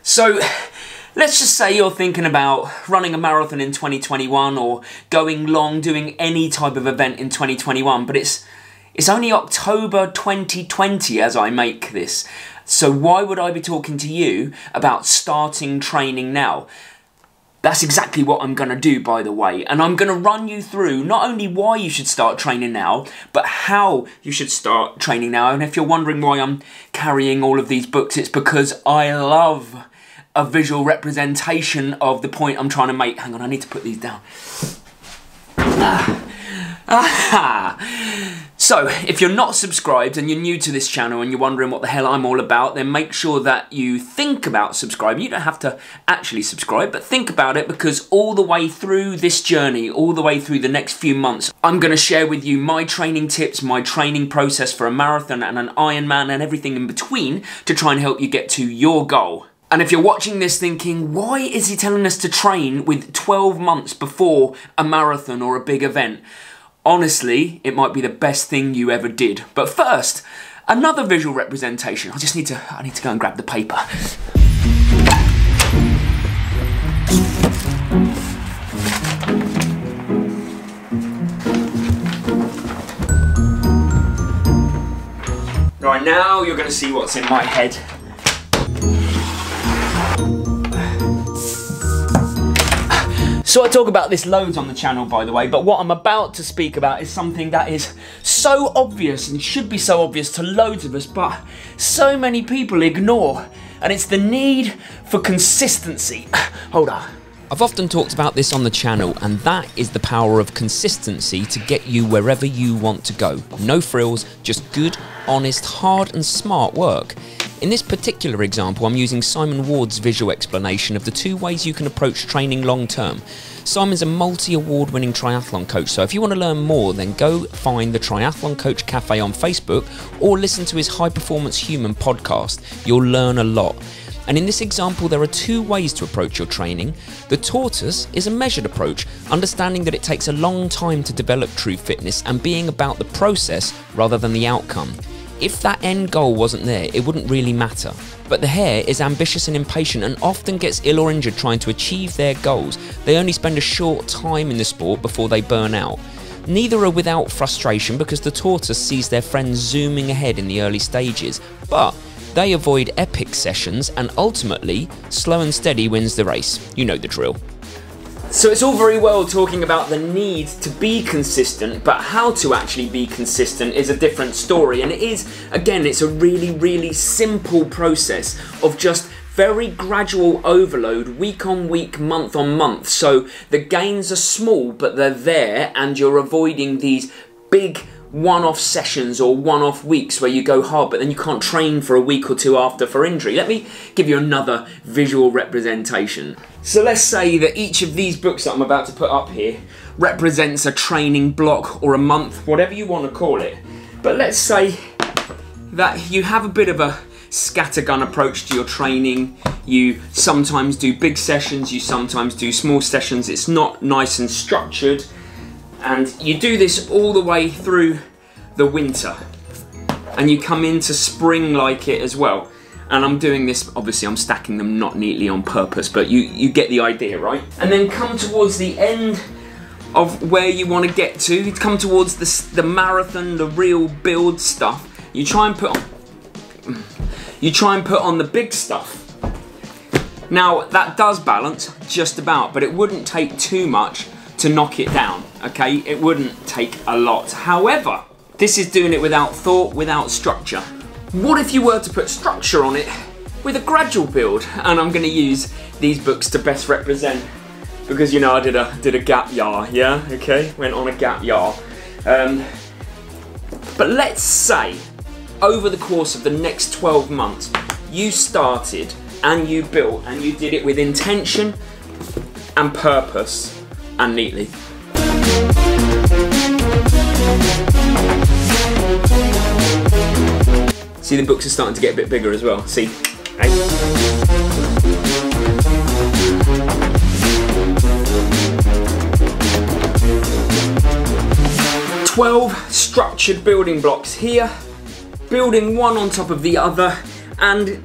So, let's just say you're thinking about running a marathon in 2021 or going long, doing any type of event in 2021, but it's only October 2020 as I make this. So why would I be talking to you about starting training now? That's exactly what I'm going to do, by the way. And I'm going to run you through not only why you should start training now, but how you should start training now. And if you're wondering why I'm carrying all of these books, it's because I love a visual representation of the point I'm trying to make. Hang on, I need to put these down. So, if you're not subscribed and you're new to this channel and you're wondering what the hell I'm all about, then make sure that you think about subscribing. You don't have to actually subscribe, but think about it, because all the way through this journey, all the way through the next few months, I'm going to share with you my training tips, my training process for a marathon and an Ironman and everything in between to try and help you get to your goal. And if you're watching this thinking, why is he telling us to train with 12 months before a marathon or a big event? Honestly, it might be the best thing you ever did. But first, another visual representation. I need to go and grab the paper. Right, now you're going to see what's in my head. So I talk about this loads on the channel, by the way, but what I'm about to speak about is something that is so obvious and should be so obvious to loads of us, but so many people ignore, and it's the need for consistency. Hold on. I've often talked about this on the channel, and that is the power of consistency to get you wherever you want to go. No frills, just good, honest, hard and smart work. In this particular example, I'm using Simon Ward's visual explanation of the 2 ways you can approach training long term. Simon's a multi-award winning triathlon coach, so if you want to learn more, then go find the Triathlon Coach Cafe on Facebook or listen to his High Performance Human podcast. You'll learn a lot. And in this example, there are 2 ways to approach your training. The tortoise is a measured approach, understanding that it takes a long time to develop true fitness and being about the process rather than the outcome. If that end goal wasn't there, it wouldn't really matter. But the hare is ambitious and impatient and often gets ill or injured trying to achieve their goals. They only spend a short time in the sport before they burn out. Neither are without frustration, because the tortoise sees their friends zooming ahead in the early stages, but they avoid epic sessions, and ultimately, slow and steady wins the race. You know the drill. So it's all very well talking about the need to be consistent, but how to actually be consistent is a different story. And it is, again, it's a really, really simple process of just very gradual overload, week on week, month on month. So the gains are small, but they're there, and you're avoiding these big one-off sessions or one-off weeks where you go hard but then you can't train for a week or 2 after for injury. Let me give you another visual representation. So let's say that each of these books that I'm about to put up here represents a training block or a month, whatever you want to call it. But let's say that you have a bit of a scattergun approach to your training. You sometimes do big sessions, you sometimes do small sessions. It's not nice and structured. And you do this all the way through the winter, and you come into spring like it as well. And I'm doing this, obviously I'm stacking them not neatly on purpose, but you get the idea, right? And then come towards the end of where you want to get to, you come towards the marathon, the real build stuff. You try and put on the big stuff. Now that does balance just about, but it wouldn't take too much to knock it down, okay? It wouldn't take a lot. However, this is doing it without thought, without structure. What if you were to put structure on it with a gradual build? And I'm gonna use these books to best represent, because you know I did a gap year, yeah? Okay, went on a gap year. But let's say, over the course of the next 12 months, you started and you built and you did it with intention and purpose, and neatly. See, the books are starting to get a bit bigger as well. See? Hey. 12 structured building blocks here, building one on top of the other, and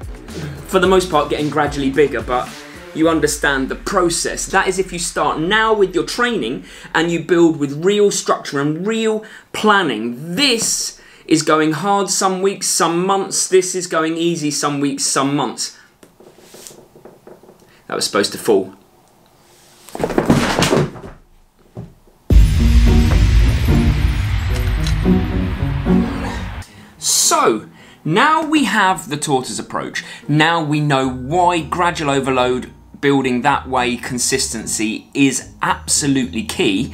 for the most part getting gradually bigger, but you understand the process. That is if you start now with your training and you build with real structure and real planning. This is going hard some weeks, some months. This is going easy some weeks, some months. That was supposed to fall. So, now we have the Tortoise Approach. Now we know why gradual overload, building that way, consistency is absolutely key.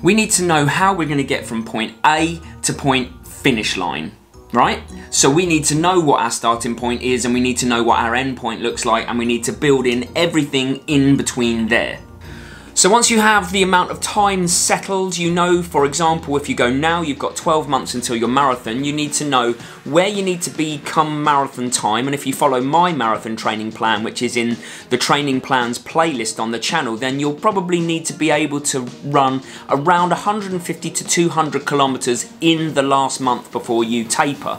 We need to know how we're going to get from point A to point finish line, right? So we need to know what our starting point is, and we need to know what our end point looks like, and we need to build in everything in between there. So once you have the amount of time settled, you know, for example, if you go now, you've got 12 months until your marathon, you need to know where you need to be come marathon time. And if you follow my marathon training plan, which is in the training plans playlist on the channel, then you'll probably need to be able to run around 150 to 200 kilometers in the last month before you taper.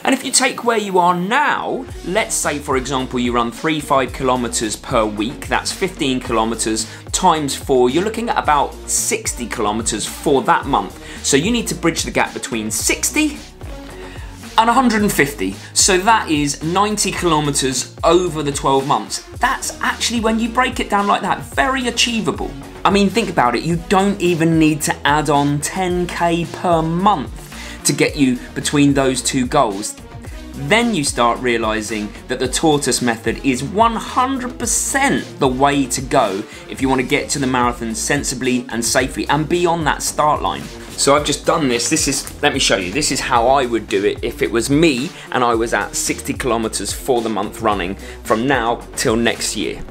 And if you take where you are now, let's say for example you run 3-5 kilometers per week, that's 15 kilometers times 4, you're looking at about 60 kilometers for that month. So you need to bridge the gap between 60 and 150. So that is 90 kilometers over the 12 months. That's actually, when you break it down like that, very achievable. I mean, think about it, you don't even need to add on 10k per month to get you between those two goals. Then you start realizing that the tortoise method is 100% the way to go if you want to get to the marathon sensibly and safely and be on that start line. So I've just done this. Let me show you. This is how I would do it if it was me and I was at 60 kilometers for the month running from now till next year.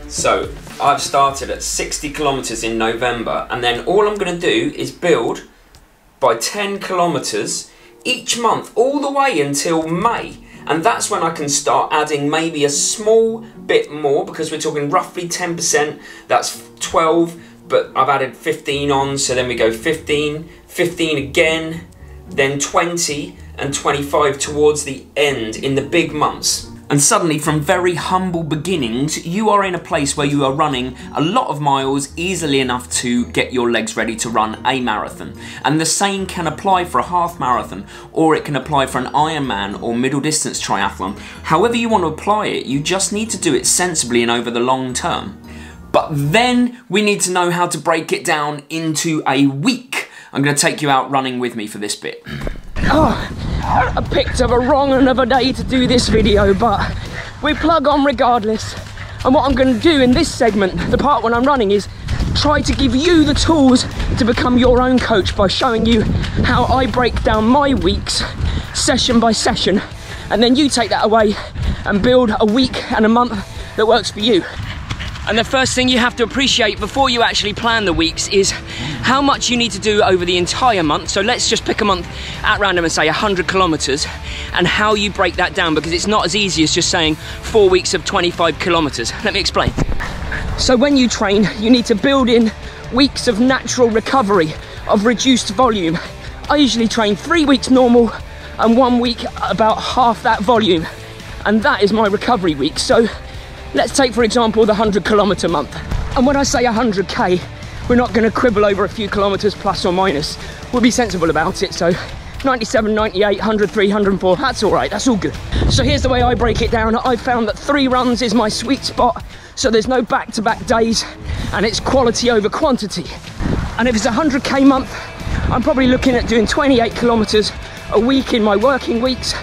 So I've started at 60 kilometers in November, and then all I'm going to do is build by 10 kilometers each month all the way until May, and that's when I can start adding maybe a small bit more, because we're talking roughly 10%, that's 12, but I've added 15 on, so then we go 15, 15 again, then 20 and 25 towards the end in the big months. And suddenly, from very humble beginnings, you are in a place where you are running a lot of miles easily enough to get your legs ready to run a marathon. And the same can apply for a half marathon, or it can apply for an Ironman or middle distance triathlon. However you want to apply it, you just need to do it sensibly and over the long term. But then we need to know how to break it down into a week. I'm going to take you out running with me for this bit. Oh, I picked up a wrong another day to do this video, but we plug on regardless. And what I'm going to do in this segment, the part when I'm running, is try to give you the tools to become your own coach by showing you how I break down my weeks session by session, and then you take that away and build a week and a month that works for you. And the first thing you have to appreciate before you actually plan the weeks is how much you need to do over the entire month. So let's just pick a month at random and say 100 kilometers, and how you break that down, because it's not as easy as just saying 4 weeks of 25 kilometers. Let me explain. So when you train, you need to build in weeks of natural recovery, of reduced volume. I usually train 3 weeks normal and 1 week about half that volume, and that is my recovery week. So let's take, for example, the 100 kilometer month. And when I say 100k, we're not going to quibble over a few kilometers plus or minus. We'll be sensible about it. So 97, 98, 103, 104, that's all right, that's all good. So here's the way I break it down. I found that 3 runs is my sweet spot, so there's no back-to-back days, and it's quality over quantity. And if it's a 100k month, I'm probably looking at doing 28 kilometers a week in my working weeks,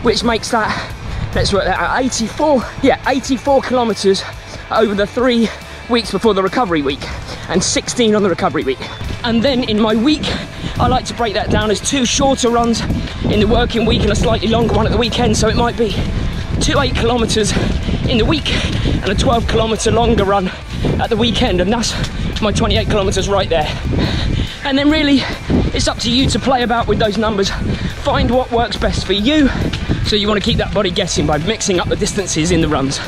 which makes that, let's work that out, 84 kilometers over the 3 weeks before the recovery week, and 16 on the recovery week. And then in my week, I like to break that down as 2 shorter runs in the working week and a slightly longer one at the weekend. So it might be 2 8 kilometers in the week and a 12 kilometer longer run at the weekend, and that's my 28 kilometers right there. And then really, it's up to you to play about with those numbers, find what works best for you. So you want to keep that body guessing by mixing up the distances in the runs.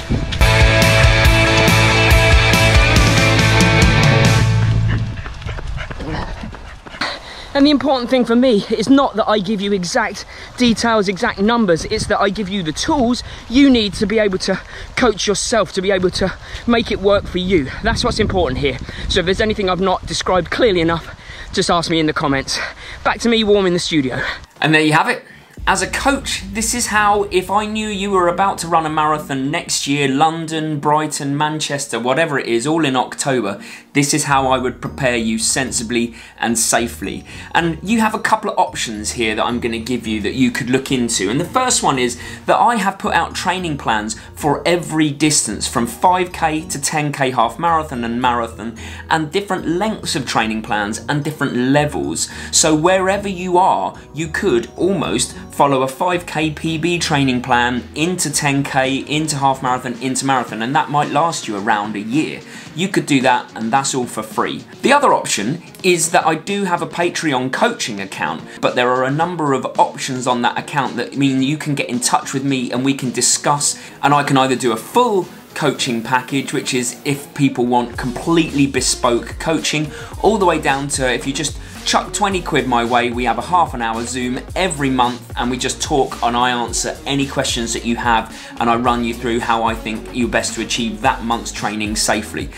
And the important thing for me is not that I give you exact details, exact numbers, it's that I give you the tools you need to be able to coach yourself, to be able to make it work for you. That's what's important here. So if there's anything I've not described clearly enough, just ask me in the comments. Back to me warming the studio. And there you have it. As a coach, this is how, if I knew you were about to run a marathon next year, London, Brighton, Manchester, whatever it is, all in October, this is how I would prepare you sensibly and safely. And you have a couple of options here that I'm going to give you that you could look into. And the first one is that I have put out training plans for every distance, from 5k to 10k half marathon and different lengths of training plans and different levels. So wherever you are, you could almost follow a 5k PB training plan into 10k, into half marathon, into marathon, and that might last you around a year. You could do that, and that's all for free. The other option is that I do have a Patreon coaching account, but there are a number of options on that account that mean you can get in touch with me and we can discuss, and I can either do a full coaching package, which is if people want completely bespoke coaching, all the way down to if you just chuck 20 quid my way, we have a half an hour Zoom every month and we just talk and I answer any questions that you have and I run you through how I think you're best to achieve that month's training safely.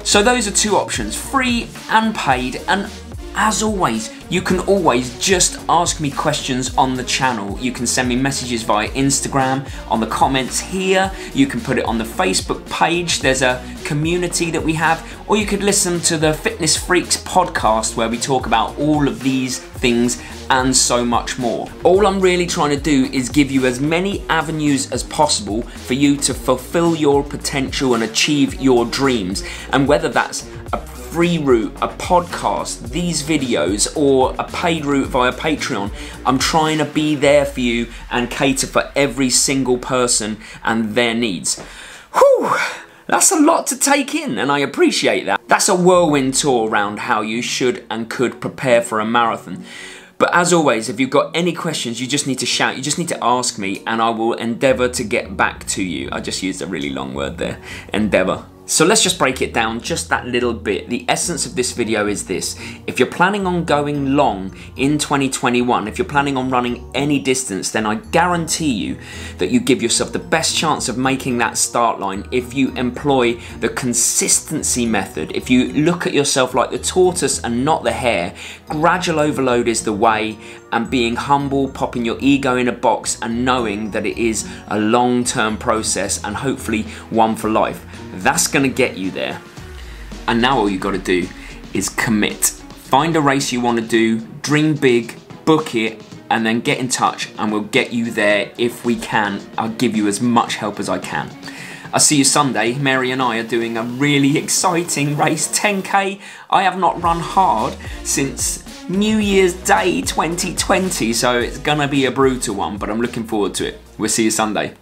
So those are two options, free and paid, and as always, you can always just ask me questions on the channel. You can send me messages via Instagram, on the comments here, you can put it on the Facebook page, there's a community that we have, or you could listen to the Fitness Freaks podcast where we talk about all of these things and so much more. All I'm really trying to do is give you as many avenues as possible for you to fulfill your potential and achieve your dreams, and whether that's a free route, a podcast, these videos, or a paid route via Patreon, I'm trying to be there for you and cater for every single person and their needs. Whew! That's a lot to take in, and I appreciate that. That's a whirlwind tour around how you should and could prepare for a marathon. But as always, if you've got any questions, you just need to shout, you just need to ask me, and I will endeavour to get back to you. I just used a really long word there, endeavour. So let's just break it down just that little bit. The essence of this video is this: if you're planning on going long in 2021, if you're planning on running any distance, then I guarantee you that you give yourself the best chance of making that start line if you employ the consistency method. If you look at yourself like the tortoise and not the hare, gradual overload is the way, and being humble, popping your ego in a box and knowing that it is a long-term process and hopefully one for life. That's gonna get you there. And now all you gotta do is commit. Find a race you wanna do, dream big, book it, and then get in touch and we'll get you there if we can. I'll give you as much help as I can. I'll see you Sunday. Mary and I are doing a really exciting race, 10k. I have not run hard since New Year's Day 2020, so it's gonna be a brutal one, but I'm looking forward to it. We'll see you Sunday.